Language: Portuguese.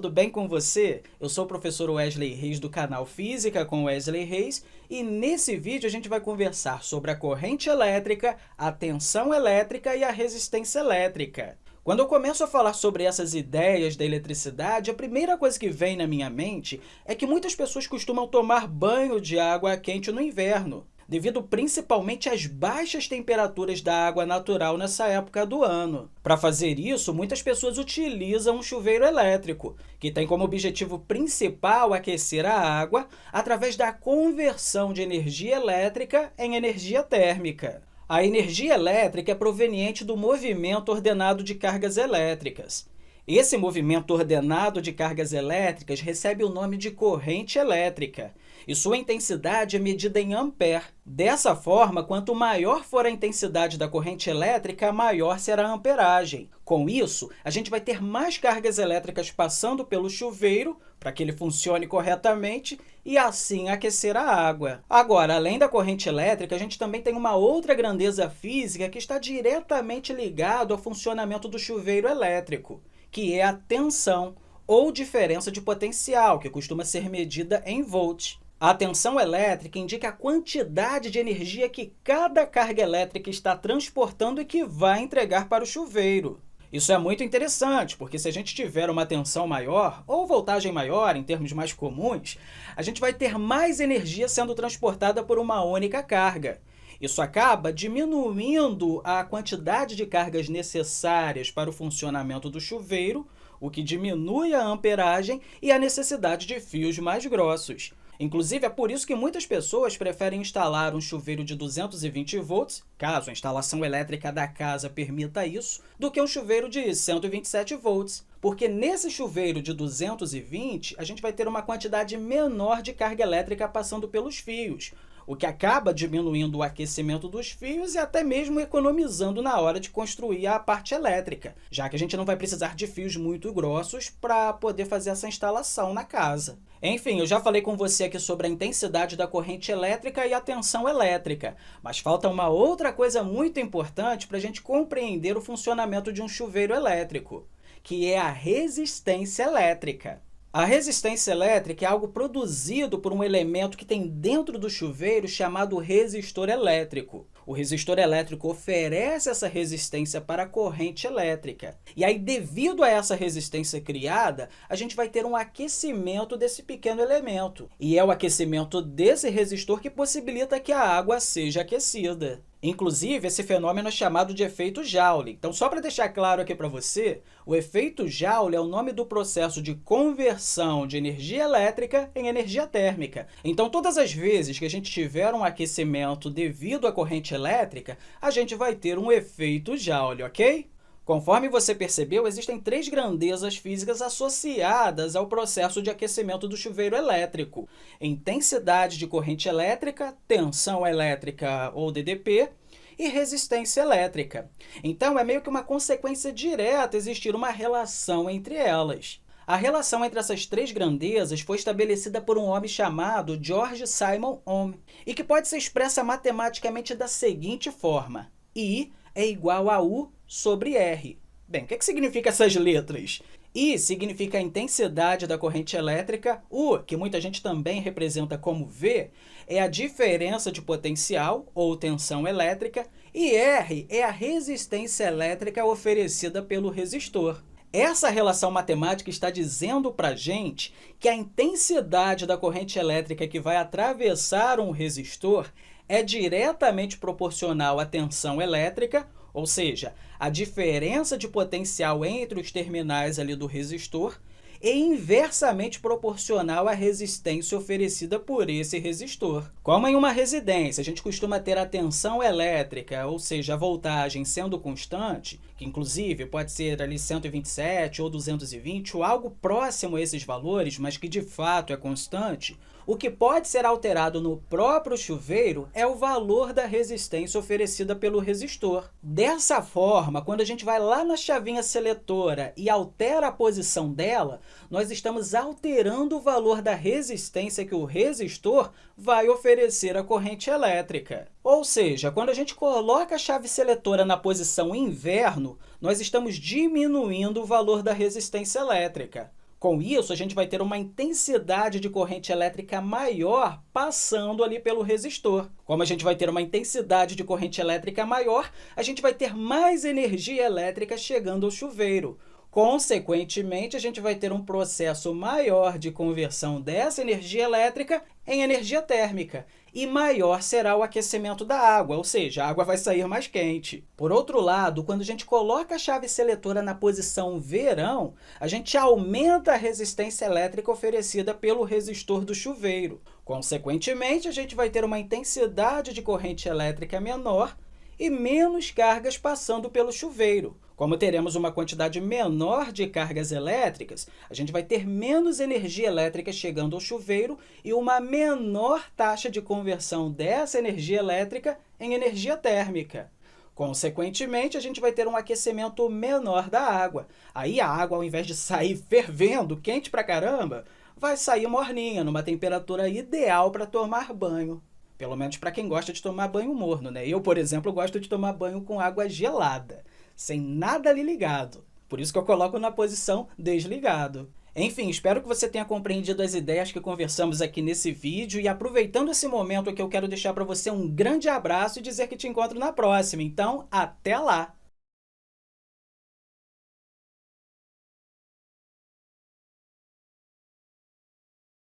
Tudo bem com você? Eu sou o professor Wesley Reis do canal Física com Wesley Reis e nesse vídeo a gente vai conversar sobre a corrente elétrica, a tensão elétrica e a resistência elétrica. Quando eu começo a falar sobre essas ideias da eletricidade, a primeira coisa que vem na minha mente é que muitas pessoas costumam tomar banho de água quente no inverno, devido principalmente às baixas temperaturas da água natural nessa época do ano. Para fazer isso, muitas pessoas utilizam um chuveiro elétrico, que tem como objetivo principal aquecer a água através da conversão de energia elétrica em energia térmica. A energia elétrica é proveniente do movimento ordenado de cargas elétricas. Esse movimento ordenado de cargas elétricas recebe o nome de corrente elétrica, e sua intensidade é medida em ampere. Dessa forma, quanto maior for a intensidade da corrente elétrica, maior será a amperagem. Com isso, a gente vai ter mais cargas elétricas passando pelo chuveiro para que ele funcione corretamente e assim aquecer a água. Agora, além da corrente elétrica, a gente também tem uma outra grandeza física que está diretamente ligado ao funcionamento do chuveiro elétrico, que é a tensão, ou diferença de potencial, que costuma ser medida em volts. A tensão elétrica indica a quantidade de energia que cada carga elétrica está transportando e que vai entregar para o chuveiro. Isso é muito interessante, porque se a gente tiver uma tensão maior, ou voltagem maior, em termos mais comuns, a gente vai ter mais energia sendo transportada por uma única carga. Isso acaba diminuindo a quantidade de cargas necessárias para o funcionamento do chuveiro, o que diminui a amperagem e a necessidade de fios mais grossos. Inclusive, é por isso que muitas pessoas preferem instalar um chuveiro de 220 volts, caso a instalação elétrica da casa permita isso, do que um chuveiro de 127 volts. Porque nesse chuveiro de 220, a gente vai ter uma quantidade menor de carga elétrica passando pelos fios, o que acaba diminuindo o aquecimento dos fios e até mesmo economizando na hora de construir a parte elétrica, já que a gente não vai precisar de fios muito grossos para poder fazer essa instalação na casa. Enfim, eu já falei com você aqui sobre a intensidade da corrente elétrica e a tensão elétrica, mas falta uma outra coisa muito importante para a gente compreender o funcionamento de um chuveiro elétrico, que é a resistência elétrica. A resistência elétrica é algo produzido por um elemento que tem dentro do chuveiro chamado resistor elétrico. O resistor elétrico oferece essa resistência para a corrente elétrica. E aí, devido a essa resistência criada, a gente vai ter um aquecimento desse pequeno elemento. E é o aquecimento desse resistor que possibilita que a água seja aquecida. Inclusive, esse fenômeno é chamado de efeito Joule. Então, só para deixar claro aqui para você, o efeito Joule é o nome do processo de conversão de energia elétrica em energia térmica. Então, todas as vezes que a gente tiver um aquecimento devido à corrente elétrica, a gente vai ter um efeito Joule, ok? Conforme você percebeu, existem três grandezas físicas associadas ao processo de aquecimento do chuveiro elétrico: intensidade de corrente elétrica, tensão elétrica ou DDP, e resistência elétrica. Então, é meio que uma consequência direta existir uma relação entre elas. A relação entre essas três grandezas foi estabelecida por um homem chamado George Simon Ohm, e que pode ser expressa matematicamente da seguinte forma: I é igual a U sobre R. Bem, o que significa essas letras? I significa a intensidade da corrente elétrica, U, que muita gente também representa como V, é a diferença de potencial, ou tensão elétrica, e R é a resistência elétrica oferecida pelo resistor. Essa relação matemática está dizendo para a gente que a intensidade da corrente elétrica que vai atravessar um resistor é diretamente proporcional à tensão elétrica, ou seja, a diferença de potencial entre os terminais ali do resistor, e inversamente proporcional à resistência oferecida por esse resistor. Como em uma residência, a gente costuma ter a tensão elétrica, ou seja, a voltagem sendo constante, que inclusive pode ser ali 127 ou 220, ou algo próximo a esses valores, mas que de fato é constante, o que pode ser alterado no próprio chuveiro é o valor da resistência oferecida pelo resistor. Dessa forma, quando a gente vai lá na chavinha seletora e altera a posição dela, nós estamos alterando o valor da resistência que o resistor vai oferecer à corrente elétrica. Ou seja, quando a gente coloca a chave seletora na posição inverno, nós estamos diminuindo o valor da resistência elétrica. Com isso, a gente vai ter uma intensidade de corrente elétrica maior passando ali pelo resistor. Como a gente vai ter uma intensidade de corrente elétrica maior, a gente vai ter mais energia elétrica chegando ao chuveiro. Consequentemente, a gente vai ter um processo maior de conversão dessa energia elétrica em energia térmica, e maior será o aquecimento da água, ou seja, a água vai sair mais quente. Por outro lado, quando a gente coloca a chave seletora na posição verão, a gente aumenta a resistência elétrica oferecida pelo resistor do chuveiro. Consequentemente, a gente vai ter uma intensidade de corrente elétrica menor e menos cargas passando pelo chuveiro. Como teremos uma quantidade menor de cargas elétricas, a gente vai ter menos energia elétrica chegando ao chuveiro e uma menor taxa de conversão dessa energia elétrica em energia térmica. Consequentemente, a gente vai ter um aquecimento menor da água. Aí a água, ao invés de sair fervendo, quente pra caramba, vai sair morninha, numa temperatura ideal para tomar banho. Pelo menos para quem gosta de tomar banho morno, né? Eu, por exemplo, gosto de tomar banho com água gelada, sem nada ali ligado. Por isso que eu coloco na posição desligado. Enfim, espero que você tenha compreendido as ideias que conversamos aqui nesse vídeo e aproveitando esse momento aqui, eu quero deixar para você um grande abraço e dizer que te encontro na próxima. Então, até lá!